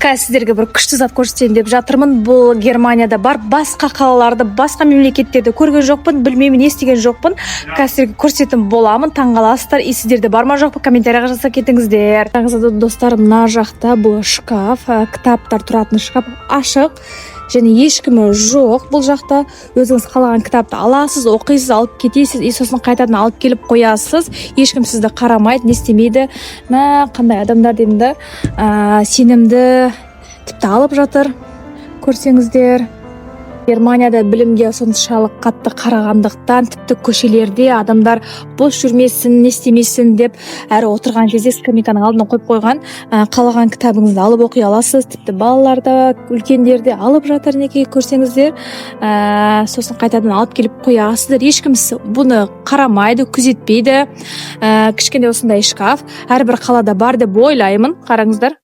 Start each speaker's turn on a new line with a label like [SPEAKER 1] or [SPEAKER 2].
[SPEAKER 1] қазір сіздерге бір күшті зат көрсетейін деп жатырмын. Бұл Германияда бар, басқа қалаларды, басқа мемлекеттерде көрген жоқпын, білмеймін, естіген жоқпын. Қазір сіздерге көрсететін боламын, таңғаласыздар. Сіздерде бар ма жоқ па, комментарийға жаза кетіңіздер. Достар, мына жақта бұл шкаф, кітаптар тұратын шкаф, ашық. Және ешкімі жоқ. Бұл жақта өзіңіз қалаған кітапты аласыз, оқисыз, алып кетесіз, сосын қайтадан алып келіп қоясыз. Ешкім сізді қарамайды, не істемейді. Қандай адамдар деймді, сенімді тіпті алып жатыр. Көрсеңіздер, Германияда білімге соншалық қатты қарағандықтан тіпті көшелерде адамдар бос жүрмесін, не істемесін деп әрі отырған кезде скамейканың алдына қойып қойған. Қалаған кітабыңызды алып оқи аласыз. Тіпті балалар да, үлкендер де алып жатыр, неге көрсеңіздер. Сосын қайтадан алып келіп қоясыздар. Ешкім бұны қарамайды, күзетпейді. Кішкене осындай шкаф әрбір қалада бар деп ойлаймын. Қараңыздар.